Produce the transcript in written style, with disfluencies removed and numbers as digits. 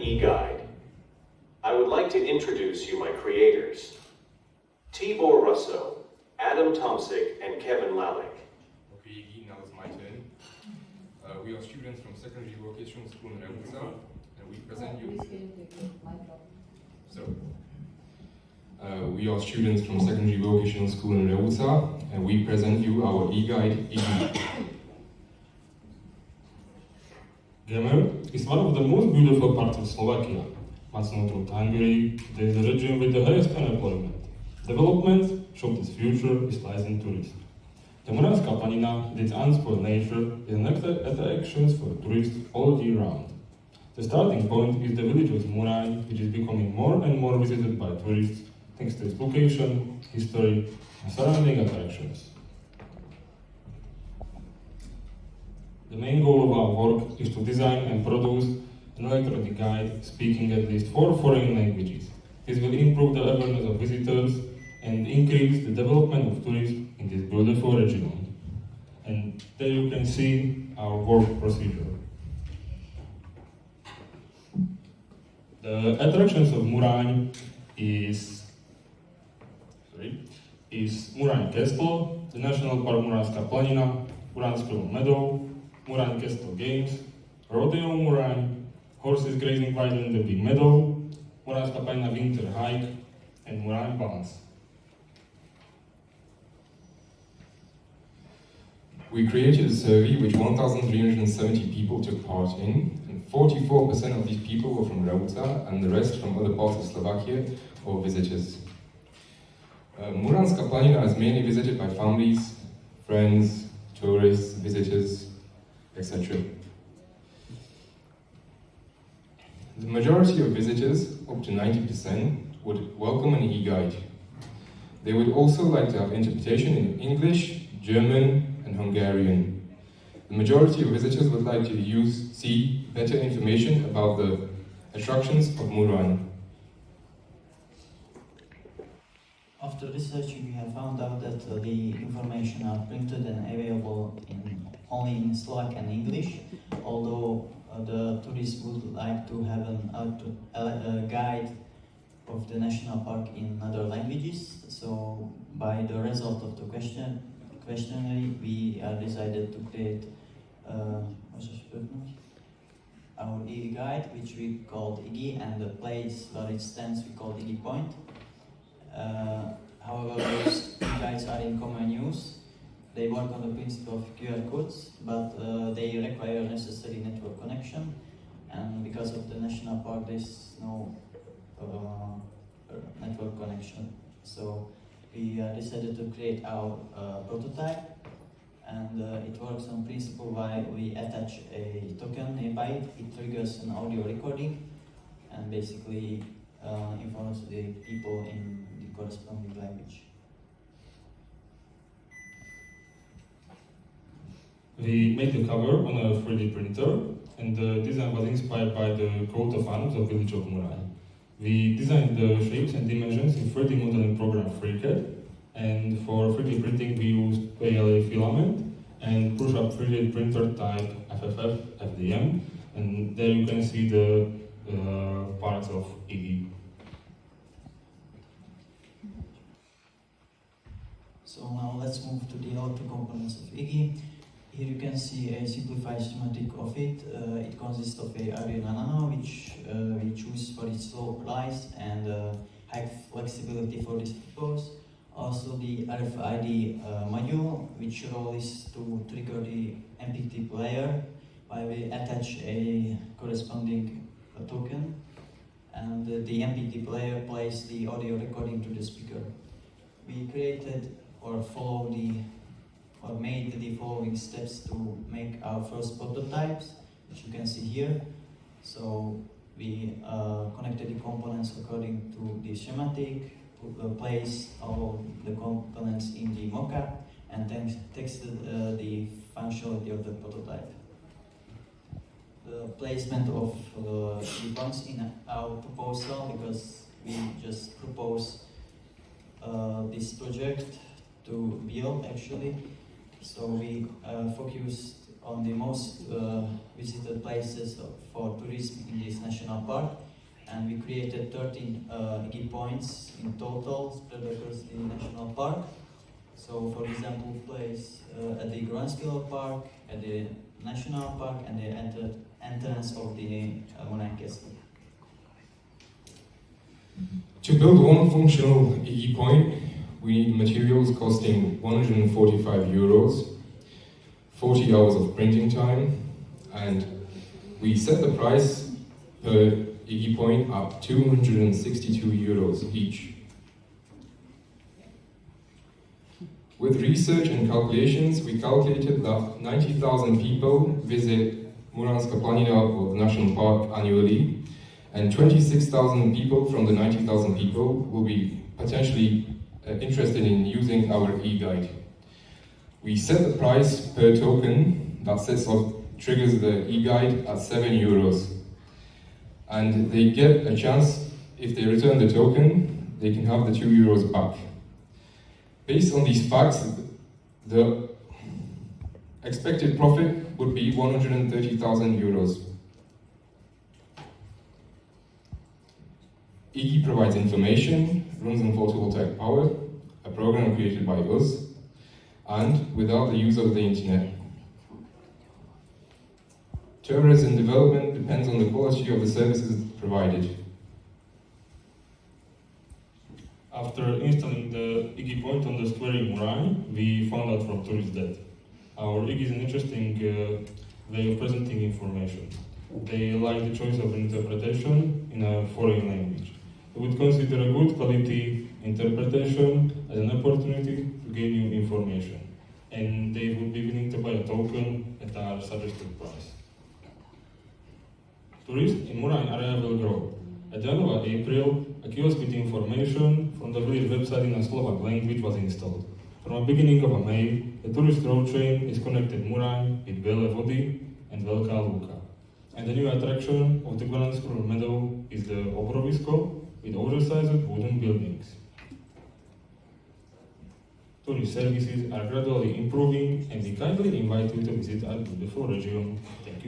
e-guide. I would like to introduce you my creators. Tibor Russo, Adam Tomsik, and Kevin Lalick. Okay, Iggy, now it's my turn. We are students from secondary vocational school in Revúca, and we present you... we are students from secondary vocational school in Revúca, and we present you our e-guide, Iggy. Gamer is one of the most beautiful parts of Slovakia. Much not through Hungary, there is a region with the highest unemployment. Development showed its future is lies in tourism. The Moravská planina, with its unspoiled nature, is an attraction for tourists all year round. The starting point is the village of Muráň, which is becoming more and more visited by tourists thanks to its location, history, and surrounding attractions. The main goal of our work is to design and produce an electronic guide speaking at least 4 foreign languages. This will improve the awareness of visitors and increase the development of tourism in this beautiful region. And there you can see our work procedure. The attractions of Muráň is Muráň Castle, the National Park Moravská planina, Muránske meadow, Muráň Castle Games, Rodeo Muráň, horses grazing wild in the big meadow, Muránska planina winter hike, and Muráň Balance. We created a survey which 1,370 people took part in, and 44% of these people were from Revúca and the rest from other parts of Slovakia or visitors. Muránska planina is mainly visited by families, friends, tourists, visitors, etc. The majority of visitors, up to 90%, would welcome an e-guide. They would also like to have interpretation in English, German, and Hungarian. The majority of visitors would like to see better information about the attractions of Muráň. After researching, we have found out that the information are printed and available only in Slovak and English, although the tourists would like to have a guide of the national park in other languages. So by the result of the questionnaire, we decided to create our e-guide, which we called Iggy, and the place where it stands we called Iggy Point. However, those guides are in common use. They work on the principle of QR codes, but they require necessary network connection, and because of the national park, there's no network connection. So we decided to create our prototype, and it works on principle why we attach a token nearby. It triggers an audio recording, and basically informs the people in the corresponding language. We made the cover on a 3D printer, and the design was inspired by the coat of arms of village of Muráň. We designed the shapes and dimensions in 3D modeling program FreeCAD, and for 3D printing we used PLA filament and push-up 3D printer type FFF FDM, and there you can see the parts of Iggy. So now let's move to the outer components of Iggy. Here you can see a simplified schematic of it. It consists of a Arena Nano, which we choose for its low price and high flexibility for this purpose. Also the RFID module, which role is to trigger the MPT player while we attach a corresponding token, and the MPT player plays the audio recording to the speaker. We created or made the following steps to make our first prototypes, which you can see here. So we connected the components according to the schematic, placed all the components in the mockup, and then tested the functionality of the prototype. The placement of the points in our proposal, because we just propose this project to build actually. So we focused on the most visited places for tourism in this national park, and we created 13 IGI points in total spread across the national park. So, for example, place at the Groenskiller Park, at the National Park, and the entrance of the Monac Castle. To build one functional IGI point, we need materials costing 145 euros, 40 hours of printing time, and we set the price per IGI point at 262 euros each. With research and calculations, we calculated that 90,000 people visit Muránska planina or the national park annually, and 26,000 people from the 90,000 people will be potentially interested in using our e-guide. We set the price per token that triggers the e-guide at 7 euros. And they get a chance, if they return the token, they can have the 2 euros back. Based on these facts, the expected profit would be 130,000 euros. IGI provides information, runs on photovoltaic power, a program created by us, and without the use of the internet. Tourism development depends on the quality of the services provided. After installing the IGI point on the square in Murán, we found out from tourists that our IGI is an interesting way of presenting information. They like the choice of interpretation in a foreign language. They would consider a good quality interpretation as an opportunity to gain new information, and they would be willing to buy a token at our suggested price. Tourists in Murán area will grow. At the end of April, a kiosk with information from the village website in a Slovak language was installed. From the beginning of May, the tourist road train is connected Murán with Biele Vody and Veľká Lúka. And the new attraction of the Goranský meadow is the Obrovisko with oversized wooden buildings. Tourist services are gradually improving, and we kindly invite you to visit our beautiful region. Thank you.